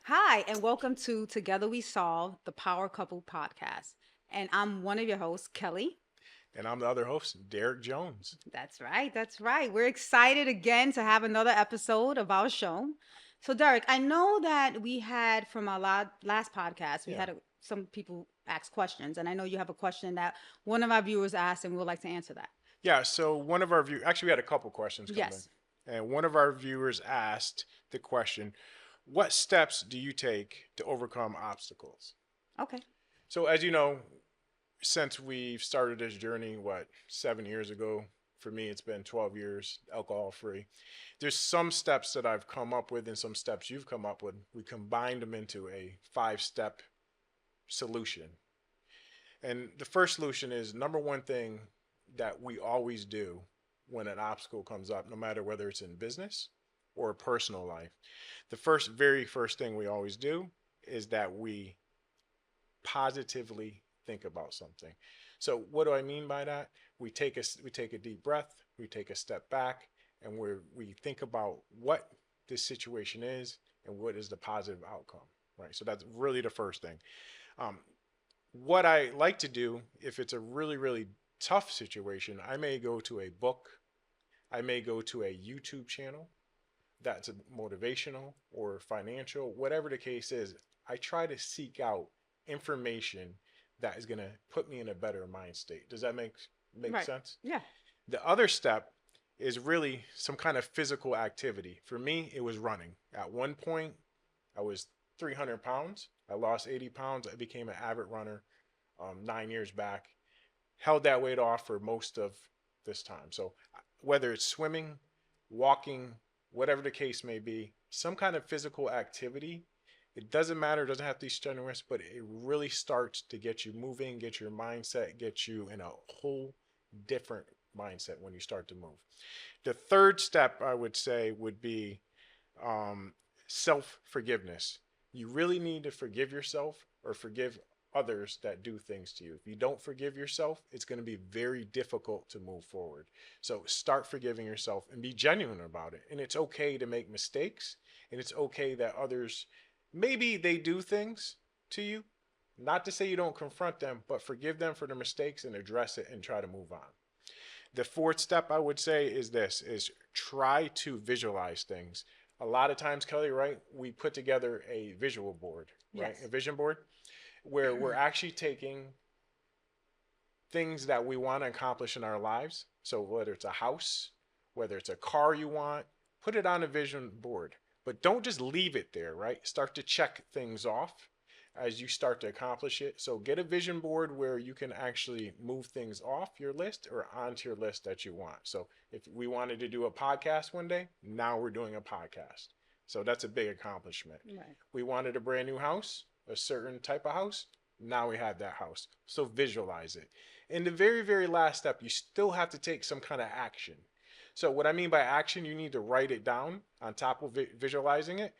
Hi, and welcome to Together We Solve, the Power Couple podcast. And I'm one of your hosts, Kelly. And I'm the other host, Derek Jones. That's right, that's right. We're excited again to have another episode of our show. So, Derek, I know that we had from our last podcast, we Yeah. had some people ask questions, and I know you have a question that one of our viewers asked, and we would like to answer that. Yeah. So one of our viewers, actually, we had a couple questions come in. Yes. And one of our viewers asked the question, what steps do you take to overcome obstacles? Okay. So, as you know, since we've started this journey, 7 years ago? For me, it's been 12 years alcohol free. There's some steps that I've come up with and some steps you've come up with. We combined them into a 5 step solution. And the first solution is number one thing that we always do when an obstacle comes up, no matter whether it's in business or personal life. The very first thing we always do is that we positively think about something. So what do I mean by that? We take a deep breath, we take a step back, and we think about what this situation is and what is the positive outcome, right? So that's really the first thing. Um, what I like to do, if it's a really, really tough situation, I may go to a book, I may go to a YouTube channel that's motivational or financial, whatever the case is. I try to seek out information that is going to put me in a better mind state. Does that make Right. sense? Yeah. The other step is really some kind of physical activity. For me, it was running. At one point, I was 300 pounds. I lost 80 pounds. I became an avid runner 9 years back. Held that weight off for most of this time. So whether it's swimming, walking, whatever the case may be, some kind of physical activity. It doesn't matter, it doesn't have to be strenuous, but it really starts to get you moving, get your mindset, get you in a whole different mindset when you start to move. The third step I would say would be um, self forgiveness. You really need to forgive yourself or forgive others that do things to you. If you don't forgive yourself, it's going to be very difficult to move forward. So start forgiving yourself and be genuine about it. And it's okay to make mistakes, and it's okay that others maybe they do things to you. Not to say you don't confront them, but forgive them for their mistakes and address it and try to move on. The fourth step I would say is this is try to visualize things. A lot of times, Kelly, right, we put together a visual board, right? A Yes. vision board where we're actually taking things that we want to accomplish in our lives. So whether it's a house, whether it's a car you want, put it on a vision board. But don't just leave it there, right? Start to check things off as you start to accomplish it. So get a vision board where you can actually move things off your list or onto your list that you want. So if we wanted to do a podcast one day, now we're doing a podcast. So that's a big accomplishment. Right. We wanted a brand new house, a certain type of house. Now we have that house. So visualize it. In the very, very last step, you still have to take some kind of action. So, what I mean by action, you need to write it down on top of visualizing it.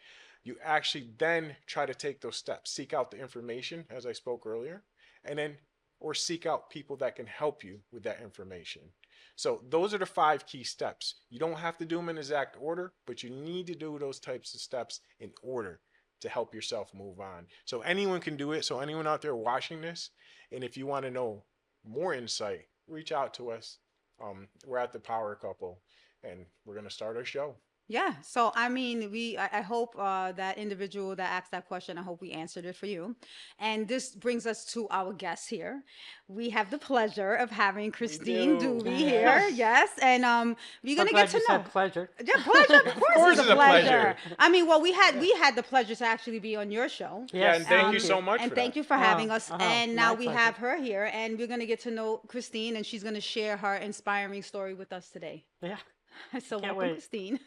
You actually then try to take those steps, seek out the information, as I spoke earlier, and then, or seek out people that can help you with that information. So, those are the 5 key steps. You don't have to do them in exact order, but you need to do those types of steps in order to help yourself move on. So, anyone can do it. So, anyone out there watching this, and if you want to know more insight, reach out to us. We're at the Power Couple, and we're gonna start our show. Yeah. So, I mean, I hope that individual that asked that question, I hope we answered it for you. And this brings us to our guest here. We have the pleasure of having We Christine do, Dubey here. yes. Yes. And we're So going to get glad to you know. said pleasure. Yeah, pleasure. Of Of course, course, it's a it's a pleasure. pleasure. I mean, well, Yeah, we had the pleasure to actually be on your show. yeah, and Yes, thank you thank so you. much And for thank that. you for having us. And now My we pleasure. have her here, and we're going to get to know Christine, and she's going to share her inspiring story with us today. Yeah, So, can't welcome, wait. Christine.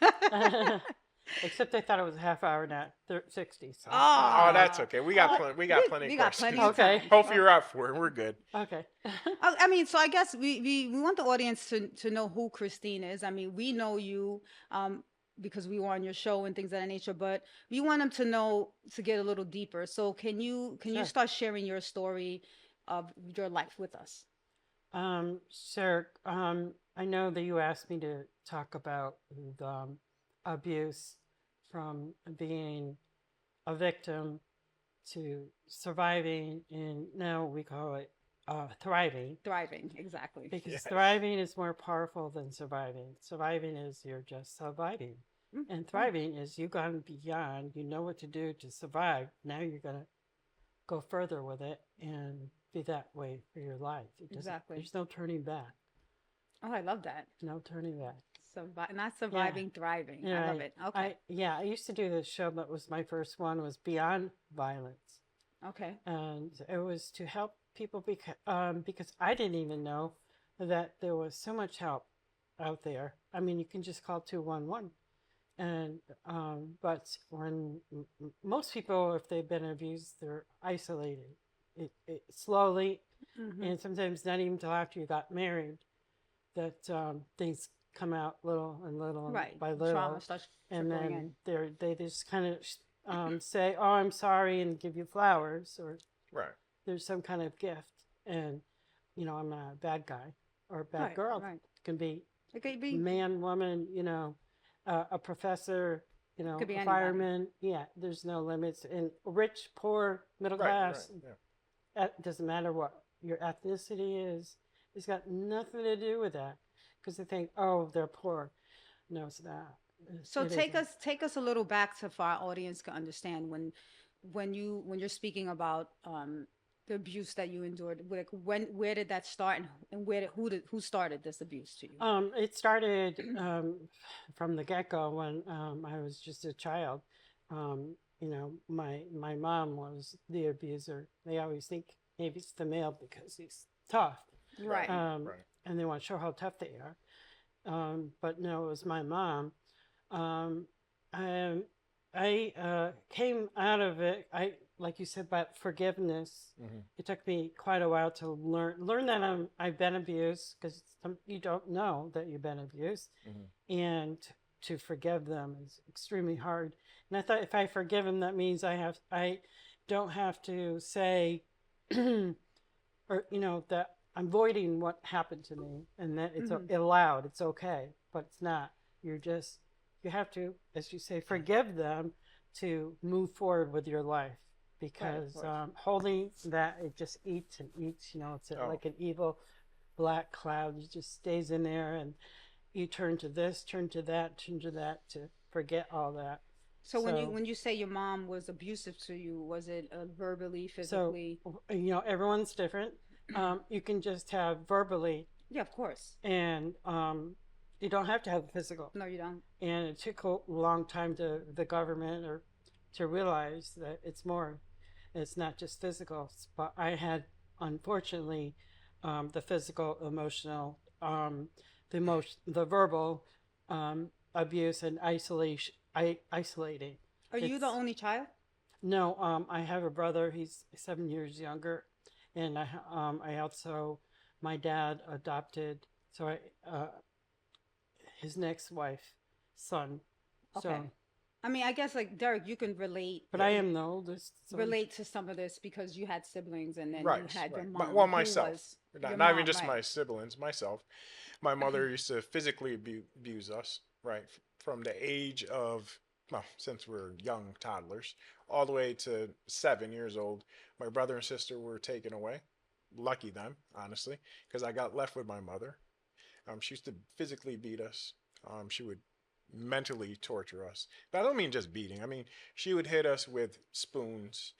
Except I thought it was a half hour, not 60. So Oh, Ah, that's okay. We got we got plenty of we got plenty questions. of okay. time. Hopefully, you're up for it. We're good. Okay. I mean, so I guess we want the audience to know who Christine is. I mean, we know you because we were on your show and things of that nature, but we want them to know to get a little deeper. So can you Sure. start sharing your story of your life with us? Sure. I know that you asked me to talk about the abuse from being a victim to surviving, and now we call it thriving. Thriving, exactly. Because Yes. thriving is more powerful than surviving. Surviving is you're just surviving. And thriving is you've gone beyond, you know what to do to survive. Now you're going to go further with it and be that way for your life. Exactly. There's no turning back. Oh, I love that. No turning back. Not surviving, thriving. I love it. Okay. I used to do this show, but was my first one was Beyond Violence. Okay. And it was to help people because I didn't even know that there was so much help out there. I mean, you can just call 211. And but when most people, if they've been abused, they're isolated. It slowly, and sometimes not even till after you got married, that things come out little and little Right. by little, Trauma starts and trickling then they just kind of say, "Oh, I'm sorry," and give you flowers, or Right. there's some kind of gift, and I'm not a bad guy or a bad Right, girl. right. It can be It could be man, woman, a professor, Could be a anybody. fireman. Yeah, there's no limits. And rich, poor, middle Right. class, Right. Yeah. it doesn't matter what your ethnicity is. It's got nothing to do with that because they think, oh, they're poor. No, it's not. So It take isn't. us a little back to for our audience can understand when you're speaking about the abuse that you endured. Like where did that start, and who started this abuse to you? It started from the get-go when I was just a child. My mom was the abuser. They always think maybe it's the male because he's tough. Right. Right. And they want to show how tough they are. But no, it was my mom. Um, I came out of it. Like you said about forgiveness. It took me quite a while to learn that I've been abused because you don't know that you've been abused, and to forgive them is extremely hard. And I thought if I forgive them, that means I don't have to say, or that I'm voiding what happened to me, and that it's allowed, it's okay, but it's not. You have to, as you say, forgive them to move forward with your life, because holding that, it just eats and eats. It's like an evil black cloud. It just stays in there, and you turn to this, turn to that, to forget all that. So when you say your mom was abusive to you, was it verbally, physically? So everyone's different. You can just have verbally, Yeah, of course. and you don't have to have physical. No, you don't. And it took a long time to the government or to realize that it's more. It's not just physical. But I had, unfortunately, the physical, emotional, the verbal abuse and isolation. Isolating. Are you the only child? No, I have a brother. He's 7 years younger, and I also, my dad adopted. So his next wife, son. Okay. So, I mean, I guess like Derek, you can relate. but I am the oldest. So Relate to some of this because you had siblings, and then Right. you had your Right. mom. Well, who myself. was Not, your not even mom, just right. my siblings, myself. My mother used to physically abuse us, right? From the age of, well, since we're young toddlers, all the way to 7 years old. My brother and sister were taken away. Lucky them, honestly, because I got left with my mother. She used to physically beat us. She would mentally torture us. But I don't mean just beating. I mean, she would hit us with spoons.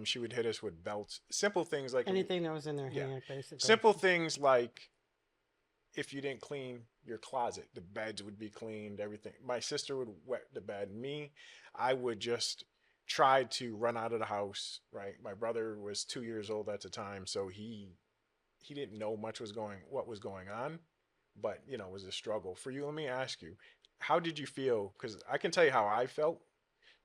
She would hit us with belts. Simple things like anything that was in their Yeah. hand, basically. Simple things like if you didn't clean your closet, the beds would be cleaned, everything. My sister would wet the bed. Me, I would just try to run out of the house, right? My brother was 2 years old at the time, so he didn't know what was going on, but it was a struggle. For you, let me ask you, how did you feel? Because I can tell you how I felt,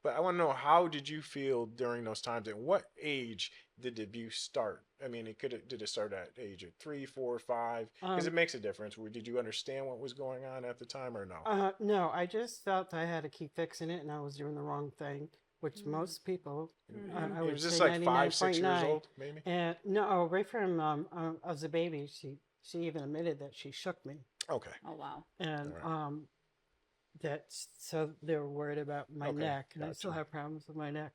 but I want to know, how did you feel during those times, and what age did the abuse start? I mean, did it start at age of 3, 4, 5? Because it makes a difference. Did you understand what was going on at the time, or no? No, I just felt I had to keep fixing it, and I was doing the wrong thing, which most people, I It would was just say like 5, 6 years 99.9. old, maybe. And no, right from as a baby, she even admitted that she shook me, Okay. Oh wow. and All so they were worried about my Okay, neck, and I still gotcha. have problems with my neck.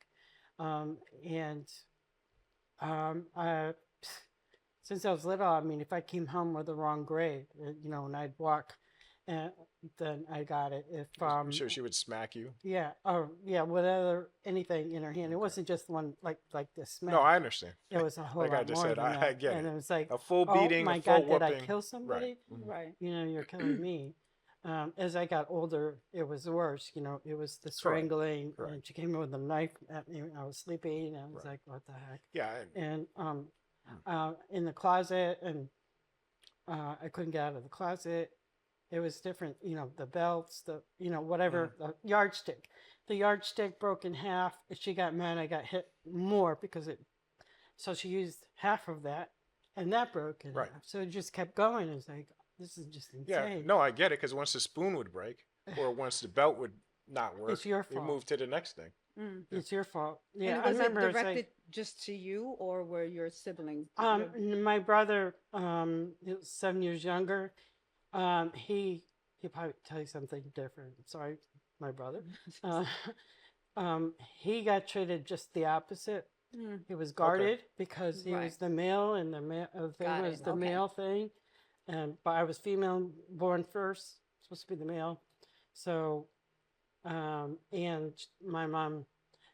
And I, since I was little, I mean, if I came home with the wrong grade, and I'd walk, and then I got it. If I'm sure she would smack you. yeah, or yeah, whatever, anything in her hand. It wasn't just one like this No, smack. I understand. It was a whole Like I lot just more said, than I that. get And it. it was like, A full oh beating, my a full God, did I whooping. kill somebody? Right. Right. You're killing me. As I got older, it was worse. It was the strangling, Correct. and she came in with a knife at me when I was sleeping, and I was Right. like, "What the heck?" Yeah. And in the closet, and I couldn't get out of the closet. It was different, the belts, whatever, the yardstick. The yardstick broke in half. If she got mad, I got hit more because so she used half of that, and that broke in Right. half. So it just kept going. It was like, this is just Yeah. insane. No, I get it, because once the spoon would break or once the belt would not work, It's your you fault. move to the next thing. Mm. It's your fault. Yeah, And I was it remember it's directed like, just to you, or were your siblings? my brother, he was 7 years younger. He probably tell you something different. Sorry, my brother. Uh, he got treated just the opposite. Mm. He was guarded because he Right. was the male, and the male thing Got was it. the Okay. male thing, but I was female, born first, supposed to be the male. So, and my mom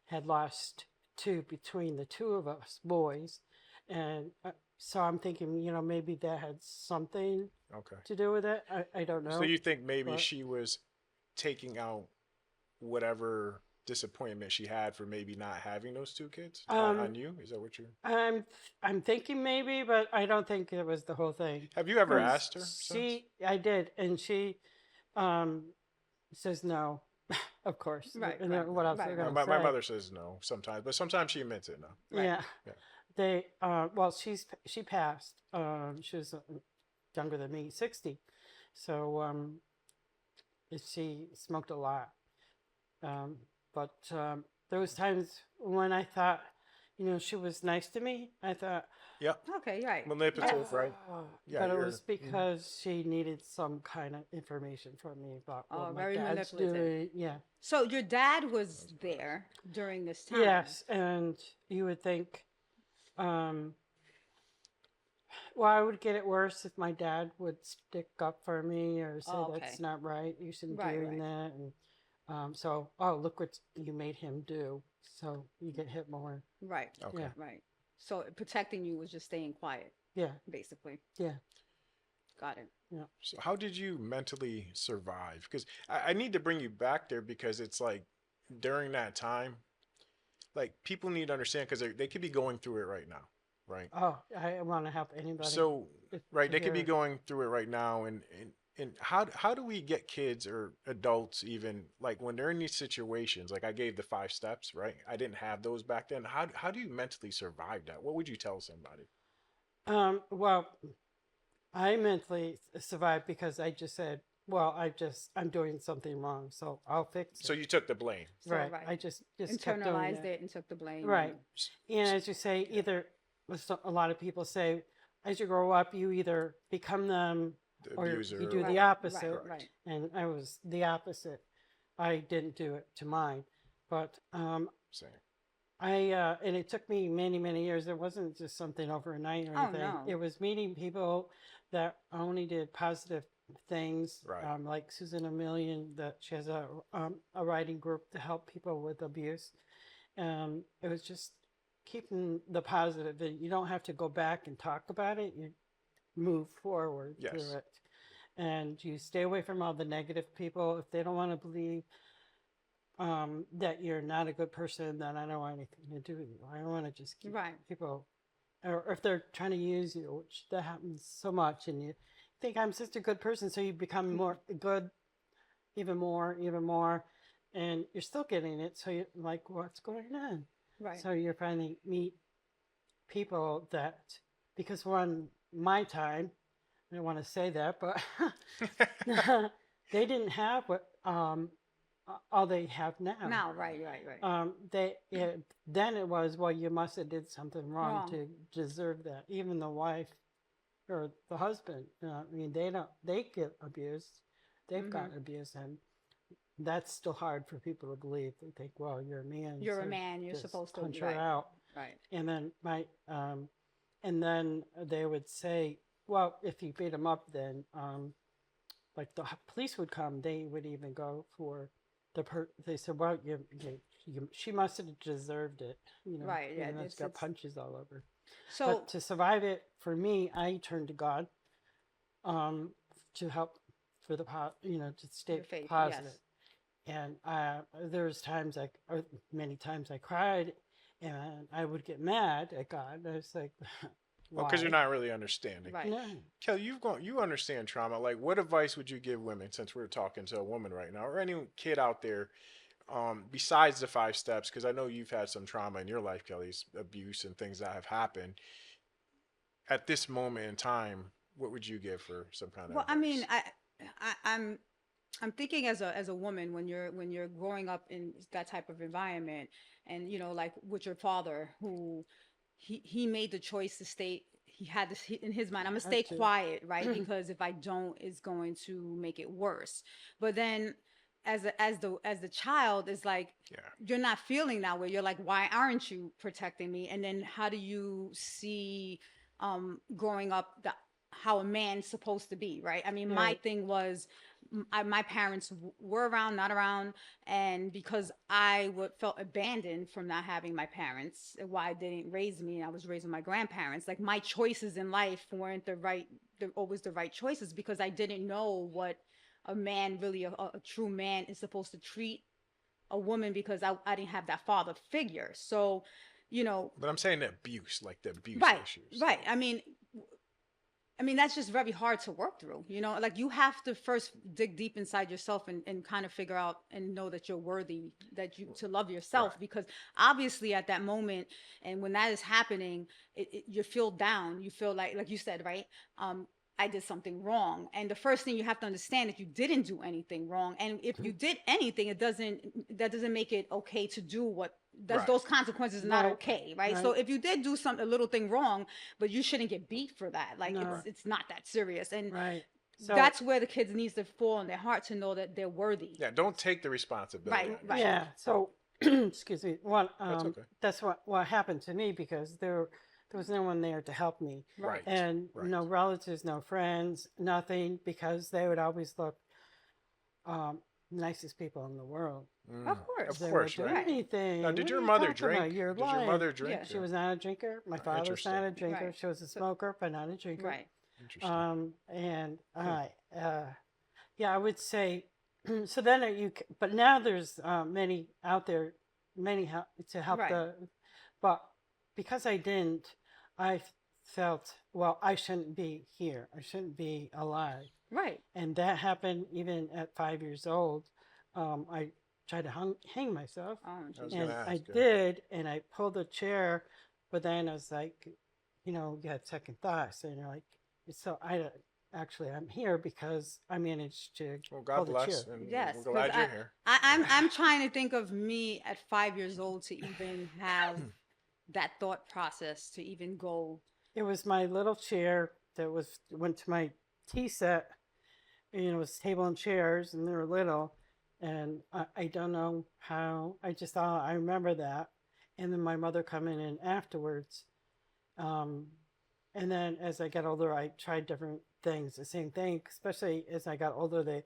had lost two between the two of us boys, and so I'm thinking, maybe that had something Okay. to do with it. I don't know. So you think maybe but- she was taking out whatever disappointment she had for maybe not having those two kids on you? Is that what you're? I'm thinking maybe, but I don't think it was the whole thing. Have you ever 'Cause asked her? since? I did, and she says no, of course. Right, And then right, what else right, they're right. gonna My say? mother says no sometimes, but sometimes she admits it. No. Right. Yeah. Yeah. They well, she passed. She was younger than me, 60. So she smoked a lot. But there was times when I thought, she was nice to me. I thought, Yep. Okay. Right. Manipulative, right? Yeah, but it you're- was because she needed some kind of information from me about Oh, what my very dad's manipulative. doing. Yeah. So your dad was there during this time. Yes, and you would think, well, I would get it worse if my dad would stick up for me or say Oh, okay. that's not right. You shouldn't be Right, doing that. And so, oh, look what you made him do. So you get hit more. Right. Okay. Yeah. Right. So protecting you was just staying quiet, Yeah, basically. yeah. Got it. So how did you mentally survive? Because I need to bring you back there, because it's like during that time, like people need to understand, because they could be going through it right now, right? Oh, I want to help anybody. So right, they could be hear- going through it right now, and how do we get kids or adults, even like when they're in these situations? Like I gave the 5 steps, right? I didn't have those back then. How do you mentally survive that? What would you tell somebody? Well, I mentally survived because I just said, well, I'm doing something wrong, so I'll fix it. So you took the blame. So, right. right. I just kept doing Internalized it. it and took the blame. Right. And as you say, either a lot of people say, as you grow up, you either become them The or abuser. you do Right, the opposite. Right. Right. And I was the opposite. I didn't do it to mine, but Same. and it took me many, many years. It wasn't just something overnight or Oh, anything. no. It was meeting people that only did positive things, Right. like Susan Emilian, that she has a writing group to help people with abuse. It was just keeping the positive. And you don't have to go back and talk about it. You move forward Yes. through it, and you stay away from all the negative people. If they don't want to believe that you're not a good person, then I don't want anything to do with you. I don't want to just keep Right. people, or if they're trying to use you, which that happens so much, and you think I'm just a good person, so you become more good, even more, and you're still getting it. So you're like, what's going on? Right. So you're finally meet people that, because one my time, I don't want to say that, but they didn't have what all they have now. Now, right. Then it was, well, you must have did something wrong Wrong. to deserve that. Even the wife or the husband, I mean, they get abused. They've Mhm. gotten abused, and that's still hard for people to believe. They think, well, you're a man. You're a so man. You're just supposed to. punch her Right. out. Right. And then and then they would say, well, if you beat him up, then like the police would come. They would even go for they said, well, she must have deserved it, Right. Yeah. even though she's got punches all over. So But to survive it, for me, I turned to God, to help for to stay your faith. positive. Yes. And there's many times I cried, and I would get mad at God. I was like, Well, because you're why? not really understanding. Right. No. Kelly, you understand trauma. Like, what advice would you give women, since we're talking to a woman right now, or any kid out there, besides the 5 steps? Because I know you've had some trauma in your life, Kelly's abuse and things that have happened. At this moment in time, what would you give for some kind of Well, I advice? mean, I'm thinking as a woman, when you're growing up in that type of environment, and like with your father, who he made the choice to stay. He had this in his mind, I'm gonna stay to. quiet, right? Because if I don't, it's going to make it worse. But then as the child, is like, Yeah. you're not feeling that way. You're like, why aren't you protecting me? And then how do you see growing up how a man's supposed to be, right? I mean, my Right. thing was, my parents were around, not around, and because I felt abandoned from not having my parents, why they didn't raise me, and I was raised with my grandparents. Like, my choices in life weren't always the right choices, because I didn't know what a man, really a true man, is supposed to treat a woman, because I didn't have that father figure. So, But I'm saying the abuse, like the abuse right, issues. right. So, I mean, that's just very hard to work through, like, you have to first dig deep inside yourself, and kind of figure out and know that you're worthy, to love yourself, Right. because obviously at that moment, and when that is happening, you feel down. You feel like you said, right? I did something wrong. And the first thing you have to understand, if you didn't do anything wrong, and if you did anything, that doesn't make it okay to do Right. those consequences are not Right. okay, right? So Right. if you did do a little thing wrong, but you shouldn't get beat for that. Like, No. it's not that serious. And Right. So that's where the kids needs to fall on their heart, to know that they're worthy. Yeah, don't take the responsibility. Right, on right. yourself. yeah. So excuse me. That's okay. That's what happened to me, because there was no one there to help me, Right. and Right. no relatives, no friends, nothing, because they would always look nicest people in the world. Of course. Of They course, would do right. anything. Now, did What your are you mother talking drink? about? You're Did your lying. mother drink? Yeah. She was not a drinker. My father was not a drinker. Right. She was a smoker, but not a drinker. Right. Interesting. And yeah, I would say. So then but now there's many out there, to help Right. but because I didn't, I felt, well, I shouldn't be here. I shouldn't be alive. Right. And that happened even at 5 years old. I tried to hang myself, Oh, I was geez. and gonna I ask. did, and I pulled a chair, but then I was like, you had second thoughts, and you're like, so I'm here because I managed to Well, pull God the bless, chair. and Yes, we're glad 'cause you're here. I'm trying to think of me at 5 years old, to even have that thought process, to even go. It was my little chair that went to my tea set, and it was table and chairs, and they were little, and I don't know how. I just thought I remember that, and then my mother coming in afterwards, and then as I got older, I tried different things. The same thing, especially as I got older, they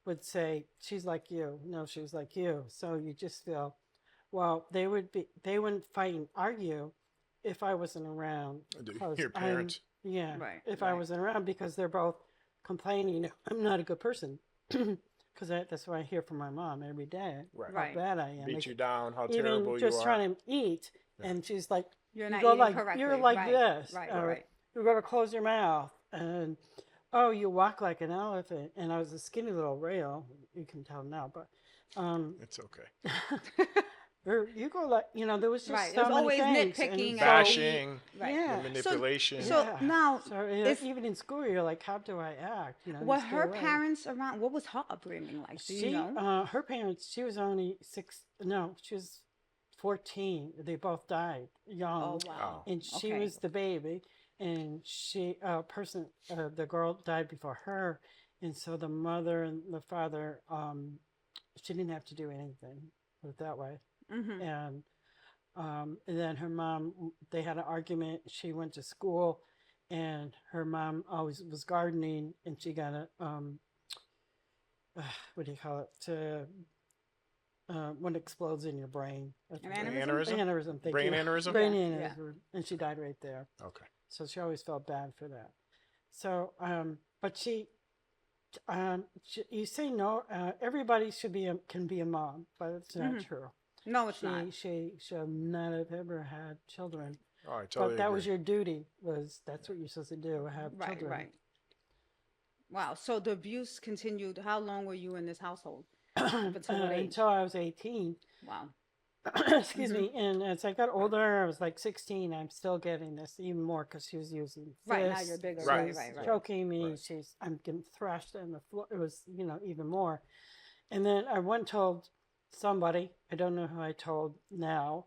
would say, "She's like you." No, she was like you. So you just feel, well, they wouldn't fight and argue if I wasn't around. 'Cause Your parents. yeah, Right, if I right. wasn't around, because they're both complaining I'm not a good person. Because that's what I hear from my mom every day. Right. How Right. bad I am. Beat Like, you down. How even terrible you just are. trying to eat, Yeah. and she's like, You're you not go eating like correctly. you're like Right, this, right, or right. you're gonna close your mouth, and oh, you walk like an elephant. And I was a skinny little rail. You can tell now, but It's okay. or you go like, there was just Right. so There's many always things, nitpicking and Bashing, Right. yeah. the manipulation. So yeah. now, So if even in school, you're like, how do I act? You were stay her away. parents around? What was her upbringing like? Do you know? Her parents, she was only 6. No, she was 14. They both died young. Oh wow. And she Okay. was the baby, and the girl died before her, and so the mother and the father, she didn't have to do anything, put it that way. Mm-hmm. And then her mom, they had an argument. She went to school, and her mom always was gardening, and she got a what do you call it? When it explodes in your brain. An aneurysm? Aneurysm? Aneurysm. Thank Brain you. aneurysm? Brain Yeah, aneurysm, and she died right there. Okay. So she always felt bad for that. So, but you say no. Everybody can be a mom, but it's not Mhm. true. No, it's not. She should not have ever had children. Oh, I totally But that was agree. your duty. That's what you're supposed to do. Have Right, children. right. Wow. So the abuse continued. How long were you in this household? Until what age? Until I was 18. Wow. Excuse me. And as I got older, I was like 16. I'm still getting this even more because she was using Right, now fists, you're bigger. Right. she's Right, right. choking me. Right. I'm getting thrashed on the floor. It was, even more. And then I went and told somebody, I don't know who I told now,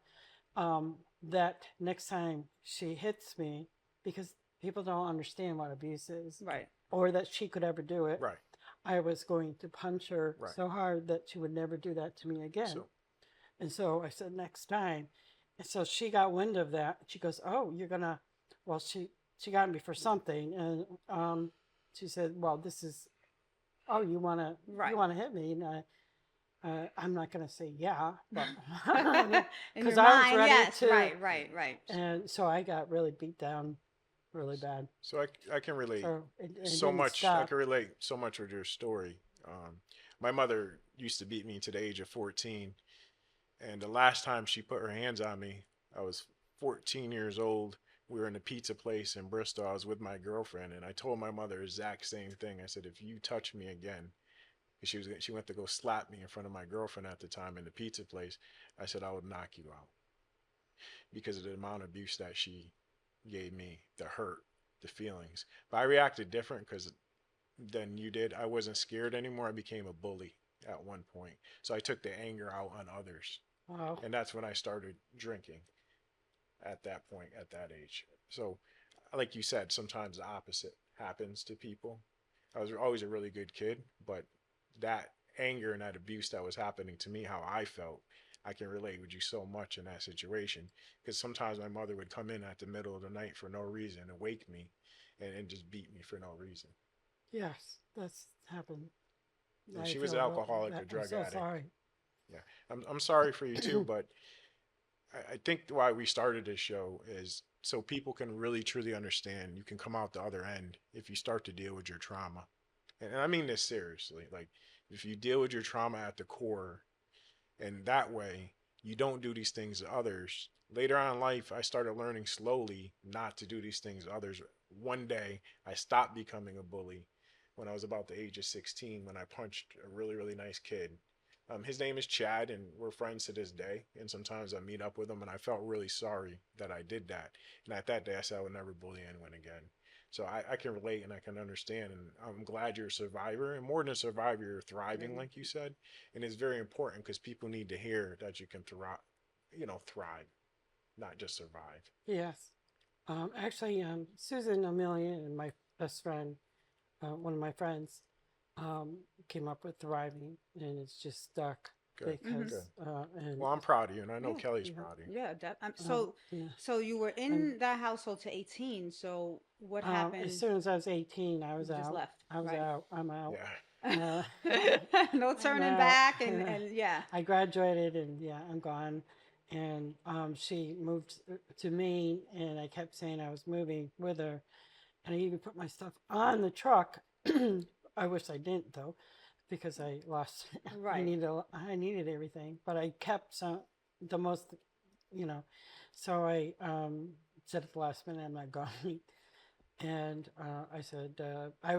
that next time she hits me, because people don't understand what abuse is, Right. or that she could ever do it. Right. I was going to punch her Right. so hard that she would never do that to me again. So, And so I said, next time. And so she got wind of that. She goes, oh, you're going to, well, she got me for something. And she said, well, this is, oh, you want Right. to hit me? And I'm not going to say yeah, but In 'cause your I was mind, ready yes. to- Right. and so I got really beat down really bad. so I can relate So it so didn't much. I stop. can relate so much with your story. My mother used to beat me to the age of 14. And the last time she put her hands on me, I was 14 years old. We were in a pizza place in Bristol. I was with my girlfriend, and I told my mother the exact same thing. I said, if you touch me again, 'cause she went to go slap me in front of my girlfriend at the time in the pizza place. I said, I would knock you out because of the amount of abuse that she gave me, the hurt, the feelings. But I reacted different because than you did. I wasn't scared anymore. I became a bully at one point. So I took the anger out on others. Wow. And that's when I started drinking at that point, at that age. So, like you said, sometimes the opposite happens to people. I was always a really good kid, but that anger and that abuse that was happening to me, how I felt, I can relate with you so much in that situation. Because sometimes my mother would come in at the middle of the night for no reason and wake me and just beat me for no reason. Yes, that's happened. And I she was an feel alcoholic, a I'm drug so addict. sorry. Yeah, I'm sorry for you too, but I think why we started this show is so people can really truly understand. You can come out the other end if you start to deal with your trauma, and I mean this seriously. Like if you deal with your trauma at the core, and that way you don't do these things to others. Later on in life, I started learning slowly not to do these things to others. One day, I stopped becoming a bully when I was about the age of 16 when I punched a really, really nice kid. His name is Chad, and we're friends to this day. And sometimes I meet up with him, and I felt really sorry that I did that. And at that day, I said I would never bully anyone again. So I can relate and I can understand. And I'm glad you're a survivor. And more than a survivor, you're thriving, like you said. And it's very important because people need to hear that you can thrive, not just survive. Yes. Actually, Susan Amelia and my best friend, one of my friends, came up with thriving, and it's just stuck Good. because. And Well, I'm proud of you, and I know Yeah, Kelly's yeah. proud of you. Yeah. yeah. So you were in that household to 18. So what happened? As soon as I was 18, I was You out. just left, I was right. out. I'm out. Yeah. No turning out. back, and yeah. I graduated, and yeah, I'm gone. And she moved to Maine, and I kept saying I was moving with her, and I even put my stuff on the truck. I wish I didn't though, because I lost. Right. I needed everything, but I kept the most, So I said at the last minute I'm not going, and I said I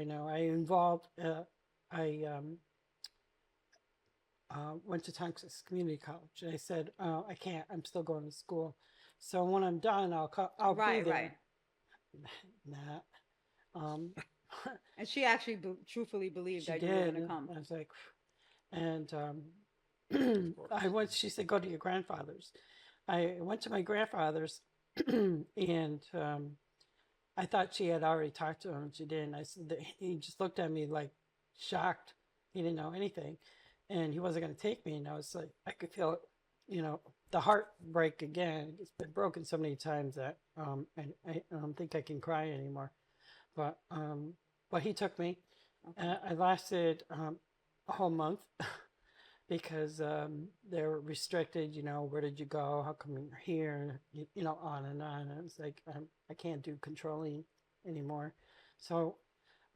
know I involved I went to Texas Community College, and I said I can't. I'm still going to school, so when I'm done, I'll Right, be there. right. Nah. And she actually truthfully believed She that you were did. going to come. I was like, and I went. She said, "Go to your grandfather's." I went to my grandfather's, and I thought she had already talked to him. She didn't. I said he just looked at me like shocked. He didn't know anything, and he wasn't going to take me. And I was like, I could feel it, the heart break again. It's been broken so many times that I don't think I can cry anymore. But he took me. Okay. I lasted a whole month because they were restricted. Where did you go? How come you're here? On and on. And it's like I can't do controlling anymore. So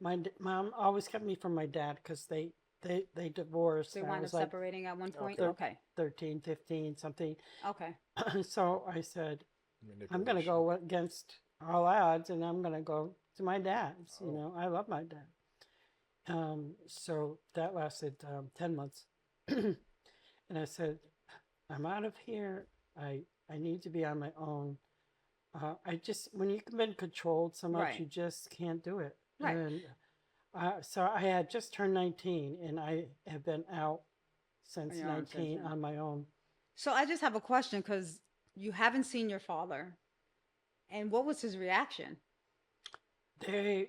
my mom always kept me from my dad because they divorced. They and I wound up was like separating at one point. Okay. Okay. 13, 15, something. Okay. So I said, I'm going to Manipulation. go against all odds and I'm going to go to my dad's. Oh. I love my dad. So that lasted 10 months. And I said, I'm out of here. I need to be on my own. When you've been controlled so much, Right. you just can't do it. Right. And so I had just turned 19 and I have been out since On your own since 19 then. on my own. So I just have a question because you haven't seen your father, and what was his reaction? It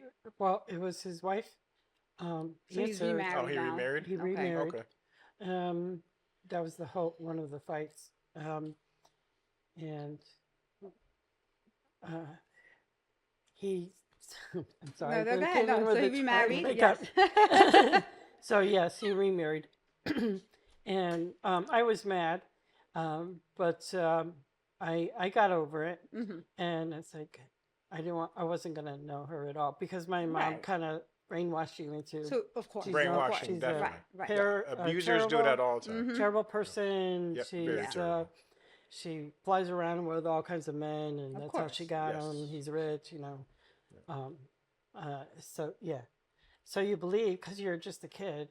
was his wife. So he's answered- remarried Oh, he now. remarried? He Okay. remarried. Okay. That was one of the fights. And he, I'm sorry. No, they go ahead. came in No, with so he the remarried. makeup. Yes. So yes, he remarried. And I was mad, but I got over it. hmm And it's like, I wasn't going to know her at all because my mom Right. kind of brainwashed you into So of course, She's Brainwashing, she's a definitely. right. Abusers do that all the time. Mhm. terrible person. Yep, She's very terrible. she flies around with all kinds of men, and Of that's how course. she got Yes. him. He's rich, So yeah, so you believe because you're just a kid,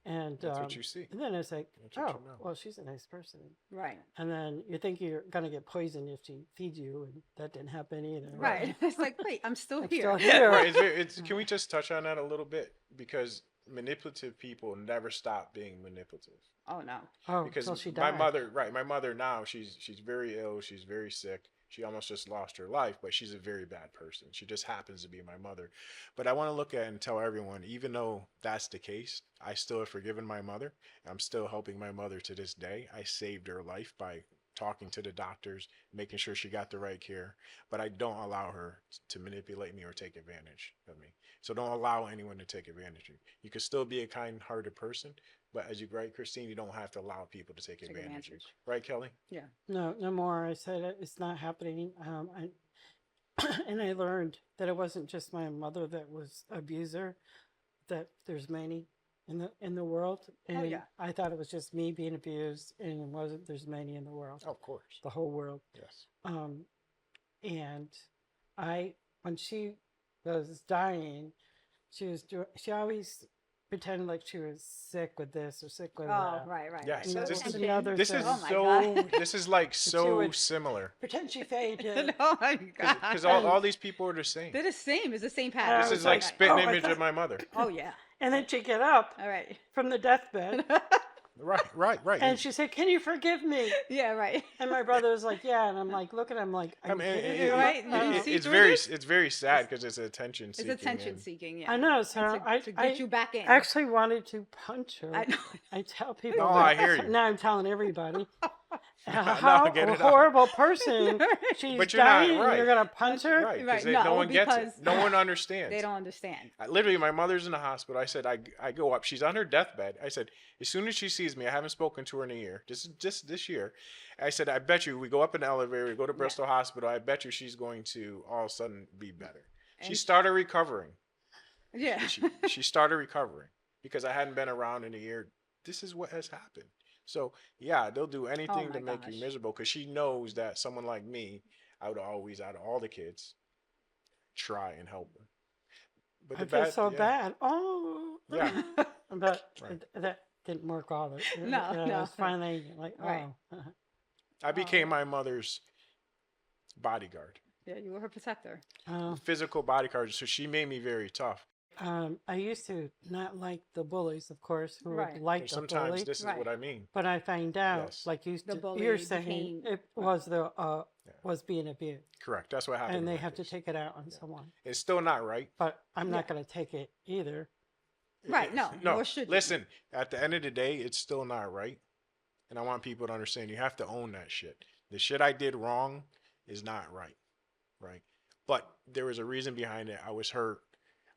and That's what you see. and then it's like, That's what you know. well, she's a nice person, Right. and then you think you're gonna get poisoned if she feeds you, and that didn't happen either. Right. It's like, wait, I'm still I'm here. still here. Right, can we just touch on that a little bit? Because manipulative people never stop being manipulative. Oh no. Oh, Because till she my died. mother now, she's very ill, she's very sick. She almost just lost her life, but she's a very bad person. She just happens to be my mother. But I want to look at and tell everyone, even though that's the case, I still have forgiven my mother. I'm still helping my mother to this day. I saved her life by talking to the doctors, making sure she got the right care. But I don't allow her to manipulate me or take advantage of me. So don't allow anyone to take advantage of you. You can still be a kind-hearted person, but as you right, Christine, you don't have to allow people to take advantage of you. Right, Kelly? Yeah. No, no more. I said it's not happening. And I learned that it wasn't just my mother that was abuser. That there's many in the world, and yeah. I thought it was just me being abused, and it wasn't. There's many in the world, Of course. the whole world. Yes. And when she was dying, she always pretended like she was sick with this or sick with Oh, that. right, right. Yes, You know, right. this that's is another this thing. is Oh my so God. this is like she so would- similar Pretend she fainted. oh my God. because all these people are the same. They're the same. It's the same I pattern. This was is like like, spitting oh, I image thought- of my mother. Oh yeah. And then she'd get up All right. from the deathbed Right. and she said, "Can you forgive me?" Yeah, right. And my brother was like, "Yeah." And I'm like, look at him like, I mean, Right? Did you see it's through very this? it's very sad because it's attention It's seeking. attention and- seeking. Yeah. I know. So And to get you back in. actually wanted to punch her. I know. I tell people. No, that- I hear you. Now I'm telling everybody No, how get a it out. horrible person she's But you're not dying. right. You're gonna punch her. Right, Right, because no no, one gets it. because No one understands. They don't understand. Literally, my mother's in the hospital. I said, I go up. She's on her deathbed. I said, as soon as she sees me, I haven't spoken to her in a year. Just this year. I said, I bet you we go up in the elevator, we go to Bristol Hospital. I bet you she's going to all of a sudden be better. She And- started recovering. Yeah. She started recovering because I hadn't been around in a year. This is what has happened. So yeah, they'll do anything Oh to my make you gosh. miserable because she knows that someone like me, I would always, out of all the kids, try and help her. But I feel so yeah. bad. Oh. Yeah. But Right. that didn't work all the No, It no. was finally like, Right. oh. I became my mother's bodyguard, Yeah, you were her protector. Oh. physical bodyguard. So she made me very tough. I used to not like the bullies, of course, who Right. would like the Sometimes bully. this is Right. what I mean. But I find out, Yes. like The bully you're saying, became- it was was being abused, Correct. That's what happened. and in they my have to case. take it out on someone. It's still not right. But I'm not going to take it either. Right. No, No, nor should you. listen, at the end of the day, it's still not right. And I want people to understand you have to own that shit. The shit I did wrong is not right. Right. But there was a reason behind it. I was hurt.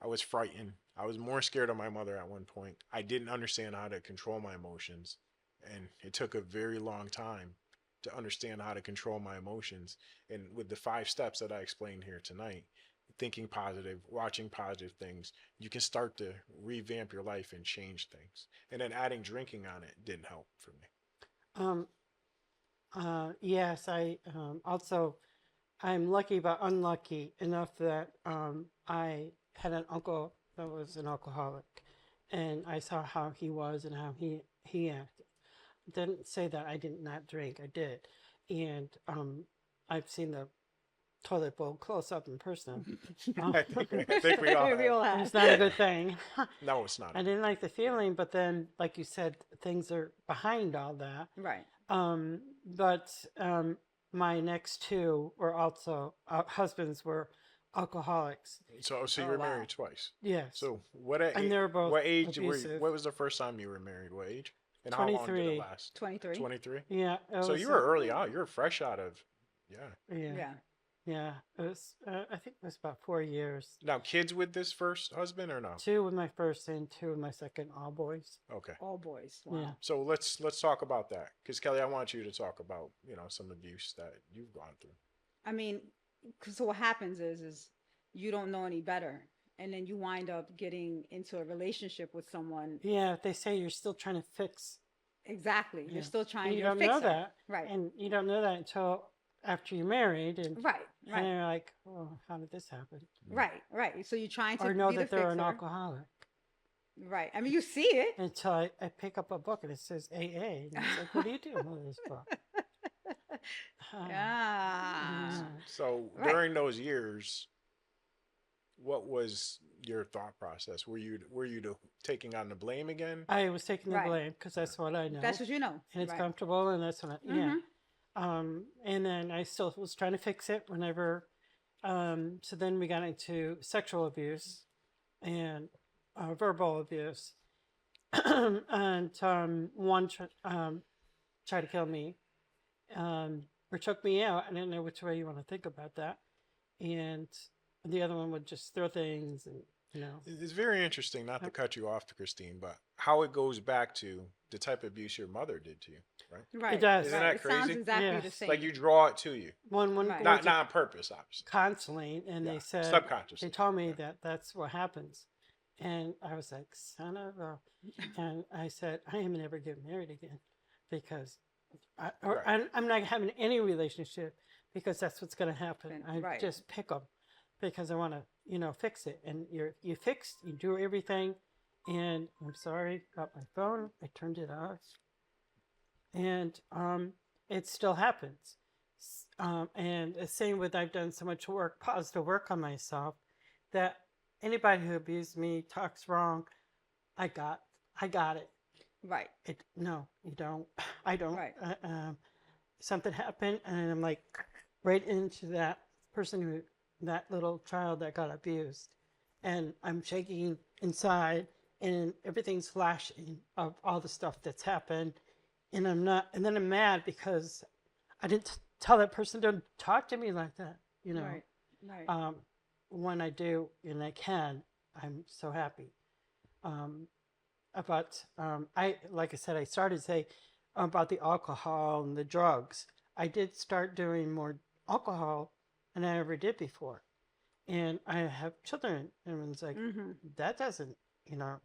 I was frightened. I was more scared of my mother at one point. I didn't understand how to control my emotions. And it took a very long time to understand how to control my emotions. And with the 5 steps that I explained here tonight, thinking positive, watching positive things, you can start to revamp your life and change things. And then adding drinking on it didn't help for me. Yes, also, I'm lucky but unlucky enough that I had an uncle that was an alcoholic, and I saw how he was and how he acted. Didn't say that I did not drink. I did, and I've seen the toilet bowl close up in person. I think we all We all have. have. It's not a good thing. No, it's not. I didn't like the feeling, but then, like you said, things are behind all that. Right. But my next 2 were also husbands were alcoholics. So Oh, you were wow. married twice. Yes. So what And they were both what age were you, abusive. what was the first time you were married? What age? And how long did 23. it last? 23. 23. Yeah. It So was, you were early out. You were fresh out of yeah. Yeah. Yeah. Yeah. It was. I think it was about 4 years. Now kids with this first husband or no? 2 with my first and 2 with my second. All boys. Okay. All boys. Wow. Yeah. So let's talk about that because Kelly, I want you to talk about some abuse that you've gone through. I mean, 'cause so what happens is you don't know any better, and then you wind up getting into a relationship with someone. Yeah. They say you're still trying to fix. Exactly. Yeah. You're still trying And you to don't fix know her. that. Right. And you don't know that until after you're married, and Right. and Right. you're like, oh, how did this happen? Right. Right. So you're trying to Or know be the that they're an fixer. alcoholic. Right. I mean, you see it. Until I pick up a book and it says AA. And it's like, what are you doing with this book? Yeah. So Right. during those years, what was your thought process? Were you taking on the blame again? I was taking the Right. blame because that's what I know. That's what you know. and it's Right. comfortable, and that's what yeah. Mhm. And then I still was trying to fix it whenever. So then we got into sexual abuse and verbal abuse. And one tried to kill me, or took me out. I didn't know which way you want to think about that. And the other one would just throw things, and It's very interesting, not to cut you off, Christine, but how it goes back to the type of abuse your mother did to you, right? Right. does. Isn't Right. that It sounds crazy? exactly the Yes. same. Like you draw it to you, one Right. girl not on purpose, obviously. counseling, and Yeah, they said subconsciously. they told me Yeah. that that's what happens, and I was like, son of a, and I said, I am never getting married again, because I'm not having any relationship because that's what's going to happen. I Right. just pick them because I want to fix it, and you fixed, you do everything, and I'm sorry, got my phone, I turned it off, and it still happens. And the same with, I've done so much work, positive work on myself, that anybody who abused me, talks wrong, I got it. Right. No, you don't. I don't. Right. Something happened, and I'm like right into that person that little child that got abused, and I'm shaking inside, and everything's flashing of all the stuff that's happened, and and then I'm mad because I didn't tell that person to talk to me like that. Right. Right. When I do and I can, I'm so happy. But like I said, I started to say about the alcohol and the drugs. I did start doing more alcohol than I ever did before. And I have children. And everyone's like, that doesn't,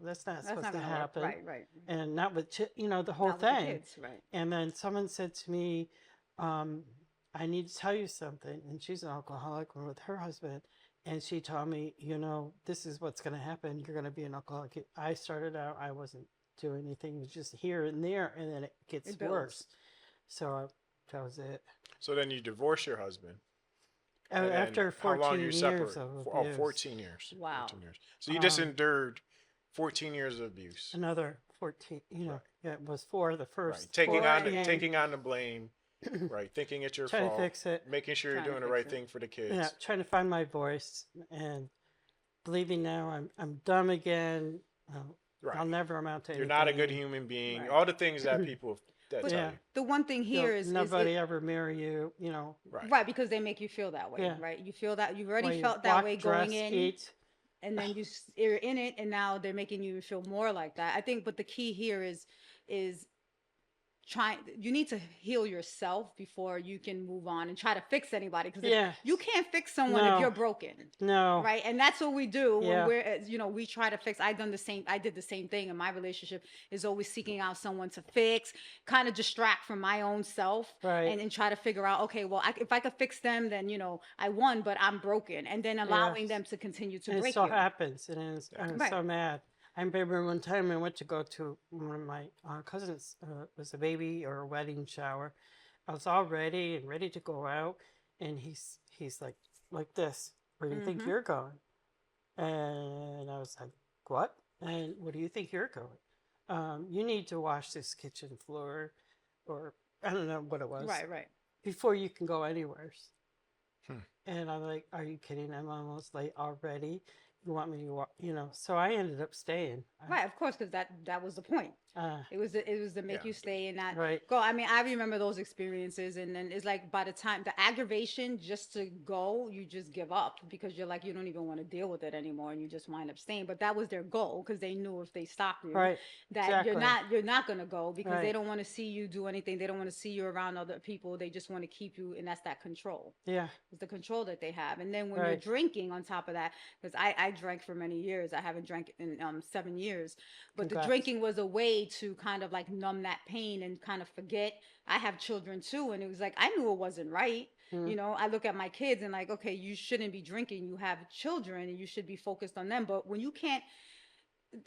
that's not supposed to gonna work. happen. Right. Right. And not with, the whole Not with the thing. kids, right. And then someone said to me, I need to tell you something. And she's an alcoholic with her husband. And she told me, this is what's going to happen. You're going to be an alcoholic. I started out, I wasn't doing anything. It was just here and there. And then it gets It builds. worse. So that was it. So then you divorce your husband. And then After how 14 long you years separate? of Oh, abuse. 14 years. Wow. 14 years. So you just endured 14 years of abuse. Another 14, Right. yeah, it was 4 the first. Right. Taking 4 on and taking on the blame, right? Thinking it's your trying fault. to fix it. Making sure you're Trying to doing the fix right it. thing for the kids. Yeah, trying to find my voice, and believing now I'm dumb again. Right. I'll never amount to You're anything. not a good human being. Right. All the things that people that But tell Yeah. you. the one thing here is Nobody ever marry you, you know. Right. right, because they make you feel that way, Yeah. right? You feel that you've already Why you felt that walk, way dress, going in, eat. and then you're in it, and now they're making you feel more like that. I think, but the key here is trying. You need to heal yourself before you can move on and try to fix anybody, because Yeah. you can't fix someone if No. you're broken. No. Right, and that's what we do when Yeah. we're, we try to fix. I did the same thing in my relationship, is always seeking out someone to fix, kind of distract from my own self, Right. and try to figure out, okay, well, if I could fix them, then I won, but I'm broken, and then allowing Yes. them to continue to And it break so you. happens, and I'm Right. so mad. I remember one time I went to go to one of my cousins was a baby or a wedding shower. I was all ready and ready to go out, and he's like this. Where do you think you're going? And I was like, what? And what do you think you're going? You need to wash this kitchen floor, or I don't know what it was. Right. Before you can go anywhere. Hmm. And I'm like, are you kidding? I'm almost late already. You want me to walk? So I ended up staying. Right, of course, because that was the point. It was to make Yeah. you stay and not Right. go. I mean, I remember those experiences, and then it's like by the time the aggravation just to go, you just give up because you're like you don't even want to deal with it anymore, and you just wind up staying. But that was their goal, because they knew if they stopped you, Right. that Exactly. you're not gonna go, because they Right. don't want to see you do anything. They don't want to see you around other people. They just want to keep you, and that's that control. Yeah. It's the control that they have. And then when you're Right. drinking on top of that, because I drank for many years. I haven't drank in 7 years, but the Congrats. drinking was a way to kind of like numb that pain and kind of forget. I have children too, and it was like I knew it wasn't right. I look at my kids and like, okay, you shouldn't be drinking. You have children and you should be focused on them. But when you can't,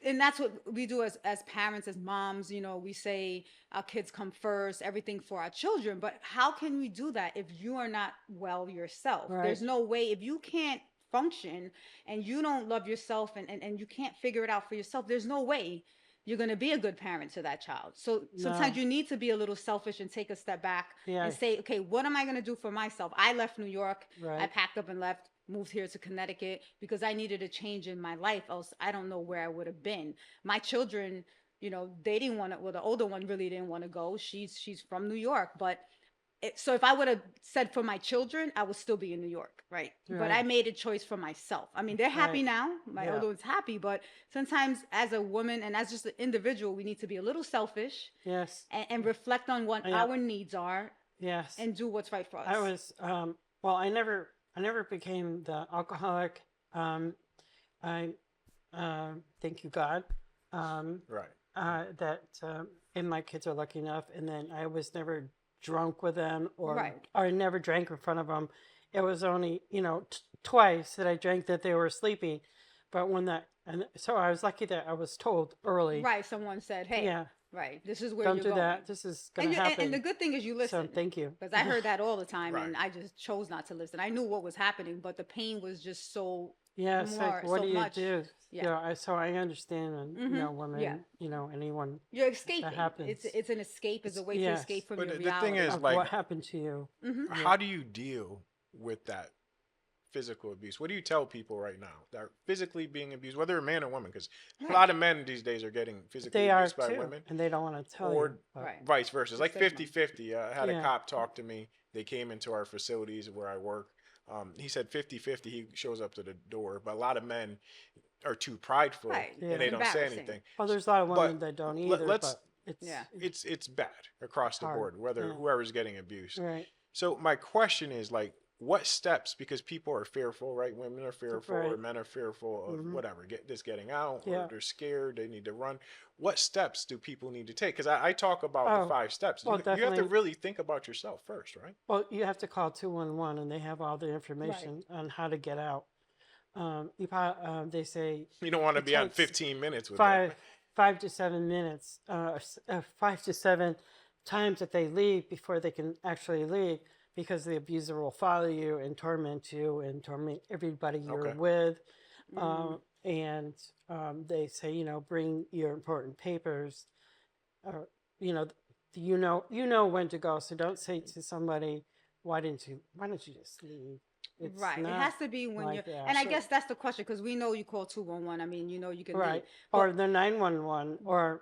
and that's what we do as parents, as moms, we say our kids come first, everything for our children. But how can we do that if you are not well yourself? Right. There's no way. If you can't function and you don't love yourself, and you can't figure it out for yourself, there's no way you're going to be a good parent to that child. So sometimes No. you need to be a little selfish and take a step back Yeah. and say, okay, what am I going to do for myself? I left New York. I Right. packed up and left, moved here to Connecticut because I needed a change in my life. Else I don't know where I would have been. My children, they didn't want to, well, the older one really didn't want to go. She's from New York, but so if I would have said for my children, I would still be in New York, right? But I Right. made a choice for myself. I mean, they're happy Right. now. My Yeah. older one's happy, but sometimes as a woman and as just an individual, we need to be a little selfish Yes. and reflect on what Yeah. our needs are Yes. and do what's right for us. I was well. I never became the alcoholic. I thank you God. Right. That and my kids are lucky enough. And then I was never drunk with them, or Right. I never drank in front of them. It was only twice that I drank that they were sleeping. But and so I was lucky that I was told early. Right. Someone said, hey, Yeah. right, this is where Don't you're do going. that. This is gonna And, happen. and the good thing is you listen. So thank you. Because I heard that all the time, Right. and I just chose not to listen. I knew what was happening, but the pain was just so Yeah, it's like, more, what so do you much. do? Yeah. So I understand, and women, Yeah. anyone You're escaping. happens. It's an escape. It's a way to Yes. escape from But your the reality. thing is, of like, what happened to you. how do you deal with that physical abuse? What do you tell people right now that are physically being abused, whether a man or woman? Because a lot of men these days are getting physically They are abused by too, women, and they don't want to tell or you. But Right. vice versa. It's like Stigma. 50-50. I had a Yeah. cop talk to me. They came into our facilities where I work. He said 50-50. He shows up to the door, but a lot of men are too prideful Right. Yeah. and they don't say Embarrassing. anything. Well, there's a lot of women But that don't let- either. let's- But it's Yeah. It's bad across the hard. board, whether Yeah. whoever's getting abused. right. So my question is, like, what steps? Because people are fearful, right? Women are fearful, or Right. men are fearful of Mhm. whatever, getting out, Yeah. or they're scared, they need to run. What steps do people need to take? Because I talk about the Oh, 5 steps. well, You have to definitely. really think about yourself first, right? Well, you have to call 211, and they have all the information on how to get out. They say You don't want to It be on takes 15 minutes with five them. 5 to 7 minutes, 5 to 7 times that they leave before they can actually leave, because the abuser will follow you and torment everybody you're Okay. with. Mm-hmm. And they say, bring your important papers. You know when to go. So don't say to somebody, why don't you just leave? It's Right. It not has to be when like you're, that. and I guess that's the question because we know you call 211. I mean, you know you can leave. Right. But Or the 911 or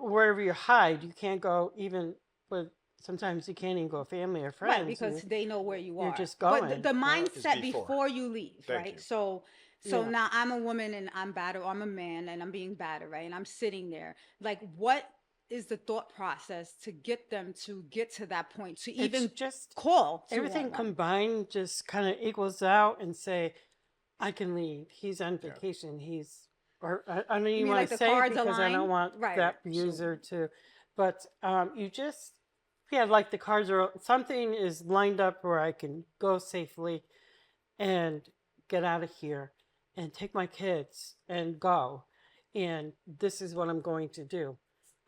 wherever you hide, you can't go even with, sometimes you can't even go family or right, friends. because they know where you You're are. just But going. the It's mindset before. before you leave, Thank right? you. So Yeah. now I'm a woman and I'm battered, or I'm a man and I'm being battered, right? And I'm sitting there. Like, what is the thought process to get them to get to that point to It's even just call everything 211? combined just kind of equals out and say, I can leave. He's on Yeah. vacation. Or I don't You even mean want like to the say it cards because I don't align? want Right, that right. So user to, but you just, yeah, like the cards are, something is lined up where I can go safely and get out of here and take my kids and go. And this is what I'm going to do.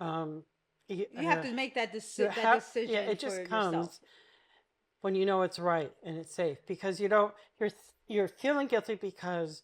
Um, you have to make that you that yeah, decision it for just yourself. comes when you know it's right and it's safe, because you don't, you're feeling guilty because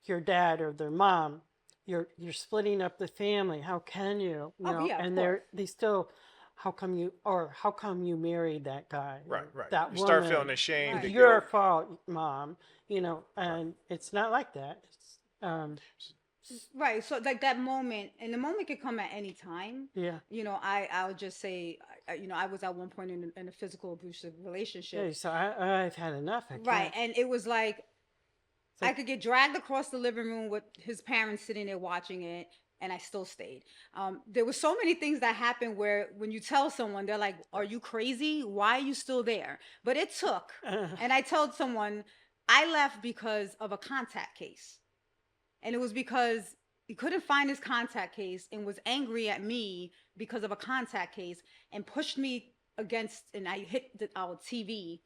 your dad or their mom, you're splitting up the family. How can you? You Oh know, yeah, of and course. they still, how come you married that guy Right, or right. that You start feeling woman? ashamed, Right. the It's your guilt. fault, mom. You know, Right. and it's not like that. It's Right. So like that moment, and the moment could come at any time. yeah. You know, I'll just say, you know, I was at one point in a physical abusive relationship. Yeah, so I've had enough. I Right. can't. And it was like It's I like, could get dragged across the living room with his parents sitting there watching it, and I still stayed. There were so many things that happened where when you tell someone, they're like, "Are you crazy? Why are you still there?" But it took, and I told someone I left because of a contact case, and it was because he couldn't find his contact case and was angry at me because of a contact case and pushed me against, and I hit our TV,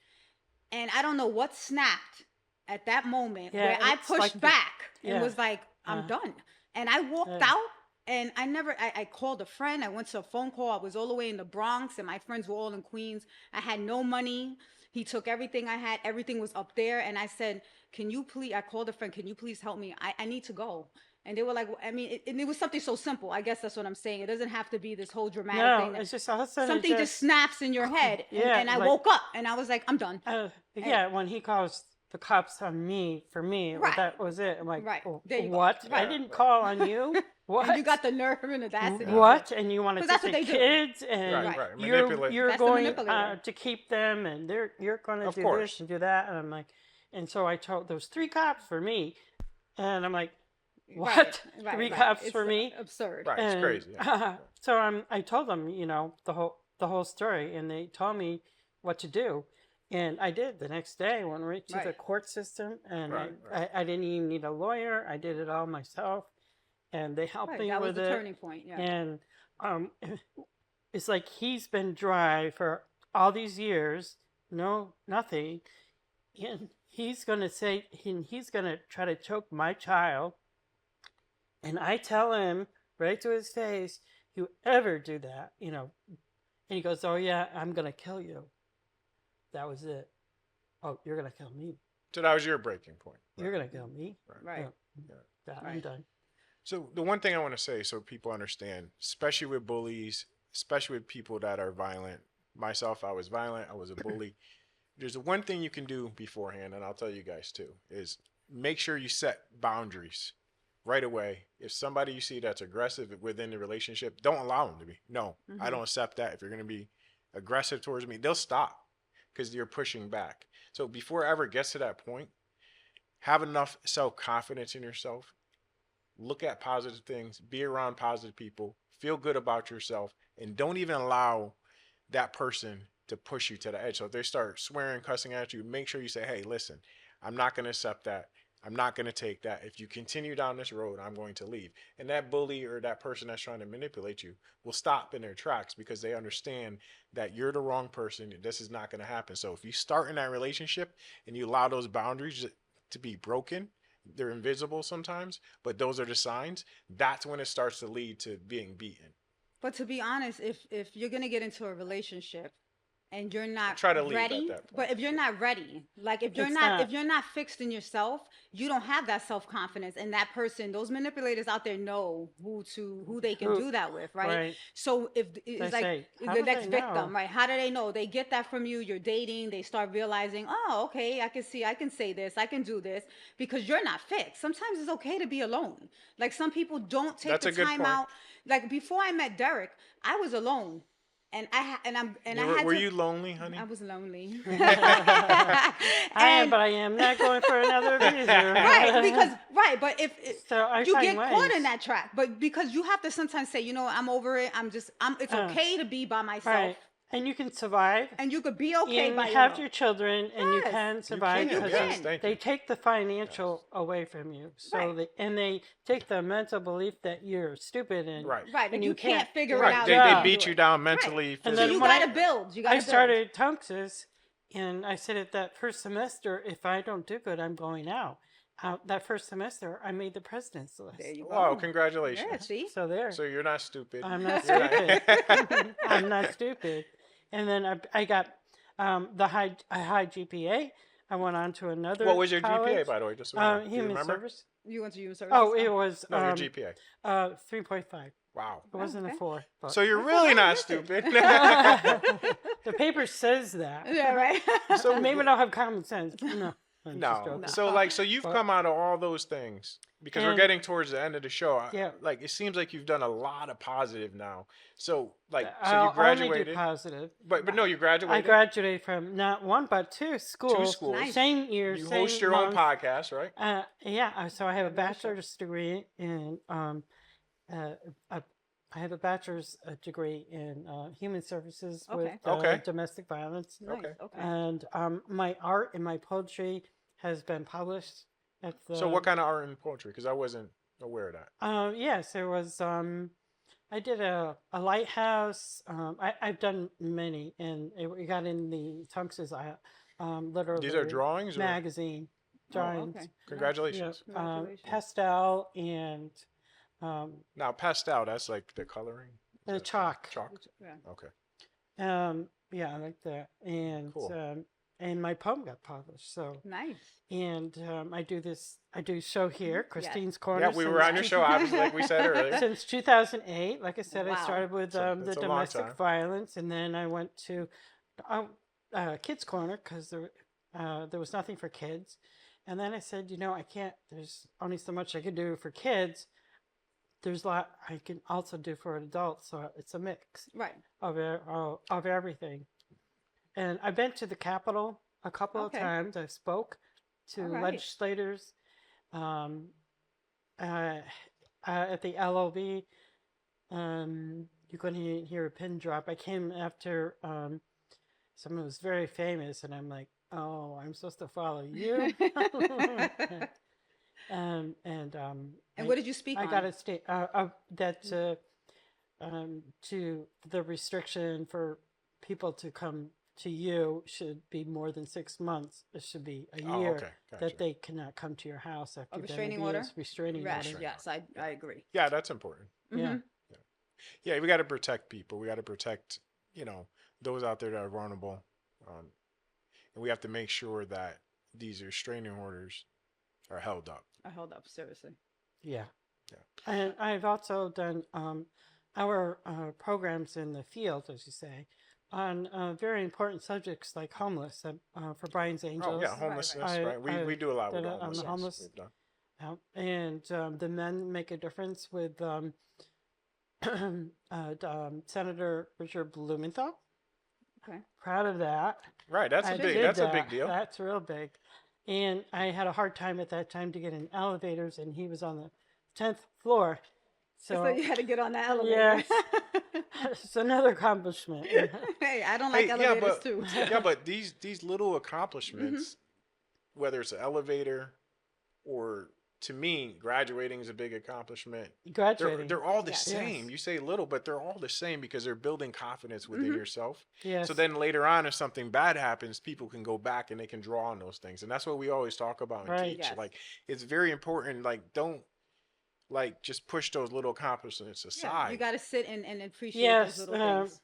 and I don't know what snapped at that moment yeah, where I it's like pushed back and yeah. was like, I'm done. And I walked Uh, out, and I called a friend. I went to a phone call. I was all the way in the Bronx and my friends were all in Queens. I had no money. He took everything I had. Everything was up there. And I said, can you please, I called a friend, can you please help me? I need to go. And they were like, I mean, and it was something so simple. I guess that's what I'm saying. It doesn't have to be this whole dramatic no, thing. it's just all of a sudden Something just snaps in your head. yeah, And I like woke up and I was like, I'm done. yeah, when he calls the cops on me for me, Right. that was it. I'm like, Right. "Oh, There you go. what? I Right. didn't call on you. What? And you got the nerve and audacity. What? And you want to 'Cause take that's what the they do. kids and Right, right. you're Manipulate. you're That's the going manipulator. to keep them and you're going to Of do course. this and do that, and I'm like, and so I told those 3 cops for me, and I'm like, what? Right. 3 Right. cops It's for me? absurd. Right, it's And crazy. Yeah. so I told them, you know, the whole story, and they told me what to do, and I did. The next day, I went right to the Right. court system, and Right, right. I didn't even need a lawyer. I did it all myself, and they helped Right. me That was with the it. turning point. Yeah. And um, it's like he's been dry for all these years, no nothing, and he's gonna say he's gonna try to choke my child, and I tell him right to his face, you ever do that, you know, and he goes, oh yeah, I'm gonna kill you. That was it. Oh, you're gonna kill me. So that was your breaking point. You're gonna kill me. Right. Yeah, I'm Right. done. So the one thing I want to say, so people understand, especially with bullies, especially with people that are violent. Myself, I was violent. I was a bully. There's one thing you can do beforehand, and I'll tell you guys too, is make sure you set boundaries right away. If somebody you see that's aggressive within the relationship, don't allow them to be. No, I don't accept that. If you're going to be aggressive towards me, they'll stop because you're pushing back. So before it ever gets to that point, have enough self-confidence in yourself. Look at positive things, be around positive people, feel good about yourself, and don't even allow that person to push you to the edge. So if they start swearing, cussing at you, make sure you say, hey, listen, I'm not going to accept that. I'm not going to take that. If you continue down this road, I'm going to leave. And that bully or that person that's trying to manipulate you will stop in their tracks because they understand that you're the wrong person and this is not going to happen. So if you start in that relationship and you allow those boundaries to be broken, they're invisible sometimes, but those are the signs. That's when it starts to lead to being beaten. But to be honest, if you're gonna get into a relationship and you're not Try to leave at ready, that point. but if you're not ready, like if you're It's not not. if you're not fixed in yourself, you don't have that self-confidence, and that person, those manipulators out there know who they can Who- do that with, right? right. So if They it's like say, how the do next they victim, know? right? How do they know? They get that from you. You're dating. They start realizing, oh, okay, I can see, I can say this, I can do this, because you're not fixed. Sometimes it's okay to be alone. Like some people don't take That's the a good time point. out. Like before I met Derek, I was alone, and I had Were to. you lonely, honey? I was lonely. I am, but I am not going for another abuser. Right, but if So I you find get caught ways. in that trap, but because you have to sometimes say, I'm over it. It's okay to be by myself, Right. And you can survive. and you could be okay And by have yourself. your children, and you Yes. can survive can, because yes, can. thank they you. take the financial away from you. So Right. they take the mental belief that you're stupid and Right. Right, and you can't figure it Right. out. They, You they can't beat do you it. down Right. mentally, And So then physically. you when gotta build. You gotta I build. started Tunxes, and I said at that first semester, if I don't do good, I'm going out. That first semester, I made the president's list. There you go. Wow, congratulations. Yeah, see. So there. So you're not stupid. I'm not You're stupid. I'm not stupid. And then I got a high GPA. I went on to another. What was your college. GPA, by the way? Just so you know. Do you Human remember? service. You went to human services. Oh, it was No, your GPA. 3.5. Wow. It wasn't okay. a 4. But So you're That's really all not right. stupid. the paper says that. Yeah, right. So maybe I don't have common sense. No. I'm just No. joking. So you've But- come out of all those things because we're And- getting towards the end of the show. Yeah. Like it seems like you've done a lot of positive now. So so you I'll only graduated, do positive. but no, you graduated. I graduated from not one but two schools. schools. Nice. Same year. You same host your own month. podcast, right? Yeah. So I have a Congratulations. bachelor's degree in I have a bachelor's degree in human services with Okay. Okay. domestic violence. Nice. Okay. Okay. And my art and my poetry has been published at the. So what kind of art and poetry? Because I wasn't aware of that. Yes, there was. I did a lighthouse. I've done many, and it got in the Tunxes literally. These are drawings. Or? Magazine drawings. okay. Congratulations. Yeah, Congratulations. pastel and Now pastel, that's like the coloring. the That's chalk. Chalk. Yeah. Okay. Yeah, I like that. And Cool. and my poem got published. So Nice. and I do show here, Christine's Corner. Yeah, we were on your show, obviously, like we said earlier. Since 2008. Like I said, I Wow. started with So the that's a long domestic time. violence, and then I went to Kids Corner because there was nothing for kids. And then I said, I can't. There's only so much I can do for kids. There's a lot I can also do for adults, so it's a mix Right. of everything. And I've been to the Capitol a couple Okay. of times. I spoke to All right. legislators at the LOB. You couldn't hear a pin drop. I came after someone who was very famous, and I'm like, oh, I'm supposed to follow you. And what did you speak I on? got a state that to the restriction for people to come to you should be more than 6 months. It should be a Oh, year okay. Gotcha. that they cannot come to your house after A you've been restraining order? abused. Restraining Yes, order. yes, I agree. Yeah, that's important. Yeah. Mhm. Yeah, we got to protect people. We got to protect, those out there that are vulnerable. And we have to make sure that these restraining orders are held up. I held up seriously. Yeah. Yeah. And I've also done our programs in the field, as you say, on very important subjects like homeless for Brian's Angels. Oh, yeah, homelessness, I- right? I We do a lot with did it on the homelessness. homeless. We've done. And the men make a difference with Senator Richard Blumenthal. Okay. Proud of that. Right, that's I a big did that's a that. big deal. That's real big. And I had a hard time at that time to get in elevators, and he was on the 10th floor. So you had to get on the elevator. Yes. It's another accomplishment. Hey, I don't like Hey, elevators too. yeah, but these little accomplishments, whether it's an elevator or to me, graduating is a big accomplishment. Graduating. They're all the Yes. same. You say little, but they're all the same because they're building confidence within yourself. Yes. So then later on, if something bad happens, people can go back and they can draw on those things. And that's what we always talk about and Right. teach. Yes. Like, it's very important. Like, don't just push those little accomplishments aside. Yeah, you got to sit and appreciate Yes, those little things.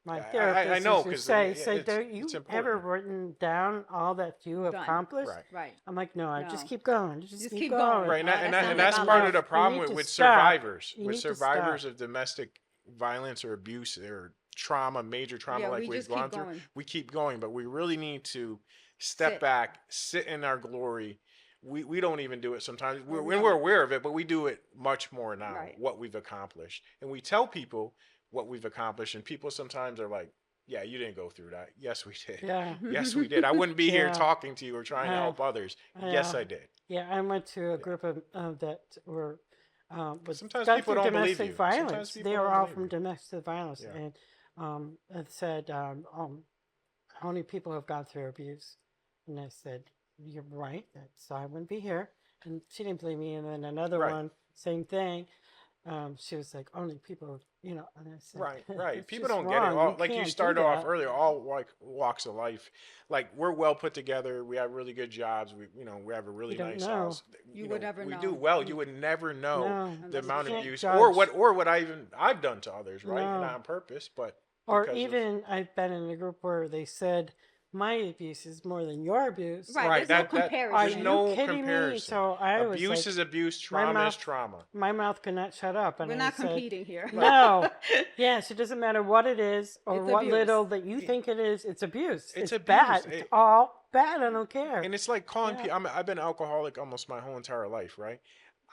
my I therapist know, used to 'cause, say, it's- don't you it's ever important. written down all that you have Done. accomplished? Right. Right. I'm like, no, I No. just keep going. Just keep keep going. going. Right, and, That sounds like that's our part life. of the You problem need to with stop. survivors. You With need to survivors stop. of domestic violence or abuse or trauma, major trauma Yeah, like we we've just gone keep through, going. we keep going, but we really need to step Sit. back, sit in our glory. We don't even do it sometimes. Or we When we're don't. aware of it, but we do it much more now, Right. what we've accomplished. And we tell people what we've accomplished, and people sometimes are like, yeah, you didn't go through that. Yes, we did. Yeah. Yes, we did. I wouldn't be here Yeah. talking to you or trying to Yeah. help others. Yes, Yeah. I did. Yeah, I went to a group of that were was Sometimes gone people through don't believe domestic you. Sometimes violence. people They don't were all believe from you. domestic violence, Yeah. and it said how many people have gone through abuse, and I said, you're right, so I wouldn't be here, and she didn't believe me. And then another Right. one, same thing. She was like, only people, and I said, Right. "It's People just don't get it. wrong. All, You like you can't do started off that." earlier, all like walks of life. Like we're well put together. We have really good jobs. We have a really don't nice know. house. You would never we know. do well. You would never know No, the Unless amount you of can't abuse judge. or what I've done to others, right? No. Not on purpose, but Or because of- even I've been in a group where they said my abuse is more than your abuse. Right. right. There's no That comparison. Are there's you no kidding me? comparison. So I was Abuse like, is abuse. my Trauma is mouth- trauma. my mouth could not shut up. And We're I not said, competing here. No. Yes, it doesn't matter what it is or It's what abuse. little that you think it is. It's abuse. It's bad. abuse. It's all bad. I don't care. And it's like calling Yeah. people. I've been alcoholic almost my whole entire life, right?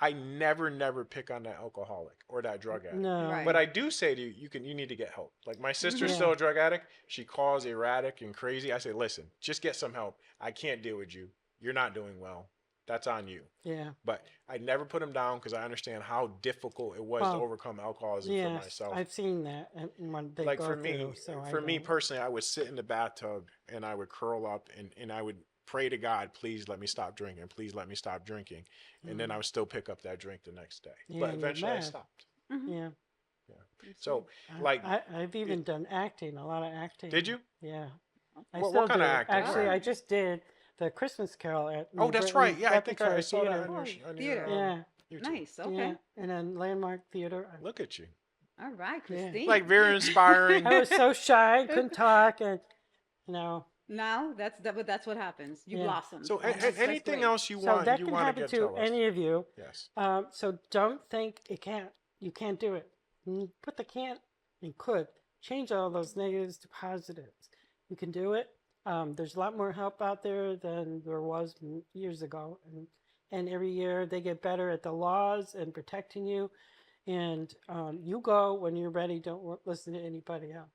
I never pick on that alcoholic or that drug addict. No. Right. But I do say to you, you need to get help. Like my sister's Yeah. still a drug addict. She calls erratic and crazy. I say, listen, just get some help. I can't deal with you. You're not doing well. That's on you. Yeah. But I never put them down because I understand how difficult it was to Well, overcome alcoholism for Yes, myself. I've seen that when they Like go for me, through. So for I me don't- personally, I would sit in the bathtub and I would curl up and I would pray to God, please let me stop drinking. Please let me stop drinking. And then I would still pick up that drink the next day. Yeah, But you're eventually I mad. stopped. Yeah. So like, I've even done acting, a lot of acting. did you? Yeah. What kind of acting? Actually, Wow. I just did the Christmas Carol at Oh, New that's Britain right. Yeah, I think I Repertory saw that Theater. on your, Oh, on theater. your Yeah. YouTube. Nice. Okay. Yeah, and then Landmark Theater. Look at you. All right, Yeah. Christine. Like very inspiring. I was so shy, couldn't talk, and now that's what happens. You Yeah. blossom. So That's anything great. else you so want that you can want happen to to tell us? any of you. Yes. So don't think you can't do it. Put the can't and could. Change all those negatives to positives. You can do it. There's a lot more help out there than there was years ago, and every year they get better at the laws and protecting you. And you go when you're ready. Don't listen to anybody else.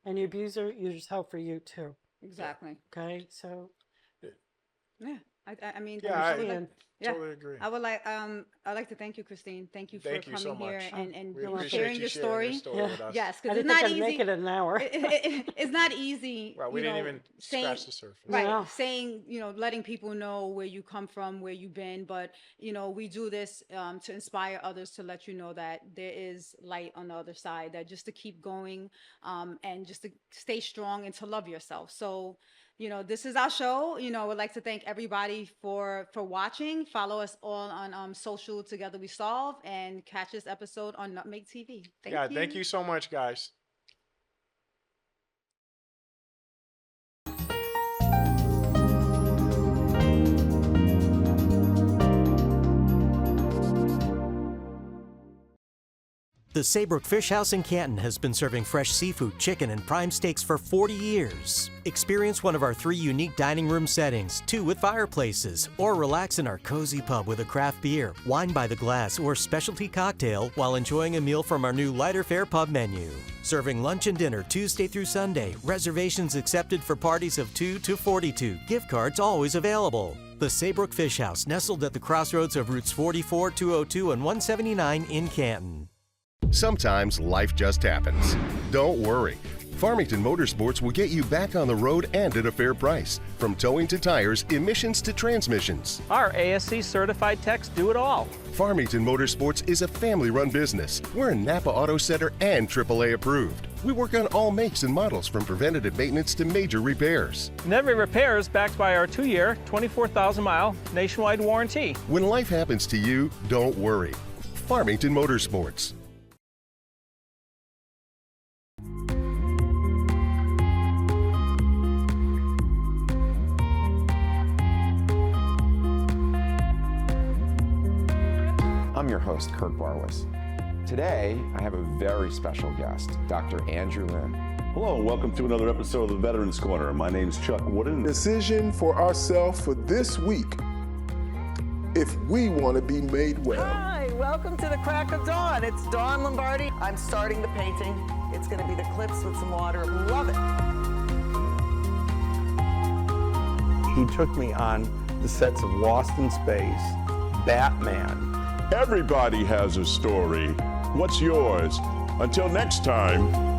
And the abuser uses help for you too. Exactly. Okay, so Yeah. I mean, Yeah, I I- would like- and yeah. Totally agree. I'd like to thank you, Christine. Thank you for Thank you coming so much. here and We You're welcome. appreciate sharing you your sharing story. Yeah. with us. Yes, I because it's didn't not think I'd easy. make it in an hour. It's not easy. Well, we you didn't know, even saying, scratch the surface. Right, No. saying, letting people know where you come from, where you've been, but, we do this to inspire others, to let you know that there is light on the other side, that just to keep going and just to stay strong and to love yourself. So, this is our show. I would like to thank everybody for watching. Follow us all on social Together We Solve, and catch this episode on Nutmeg TV. Thank you so much, guys. The Saybrook Fish House in Canton has been serving fresh seafood, chicken, and prime steaks for 40 years. Experience one of our 3 unique dining room settings, 2 with fireplaces, or relax in our cozy pub with a craft beer, wine by the glass, or specialty cocktail while enjoying a meal from our new lighter fare pub menu. Serving lunch and dinner Tuesday through Sunday. Reservations accepted for parties of 2 to 42. Gift cards always available. The Saybrook Fish House, nestled at the crossroads of routes 44, 202, and 179 in Canton. Sometimes life just happens. Don't worry. Farmington Motorsports will get you back on the road and at a fair price. From towing to tires, emissions to transmissions. Our ASC certified techs do it all. Farmington Motorsports is a family-run business. We're a Napa Auto Center and AAA approved. We work on all makes and models, from preventative maintenance to major repairs. And every repair is backed by our 2-year, 24,000-mile nationwide warranty. When life happens to you, don't worry. Farmington Motorsports. your host, Kurt Barwis. Today, I have a very special guest, Dr. Andrew Lynn. Hello, and welcome to another episode of the Veterans Corner. My name's Chuck Wooden. Decision for ourselves for this week if we want to be made well. Hi, welcome to the crack of dawn. It's Dawn Lombardi. I'm starting the painting. It's going to be the clips with some water. Love it. He took me on the sets of Lost in Space, Batman. Everybody has a story. What's yours? Until next time.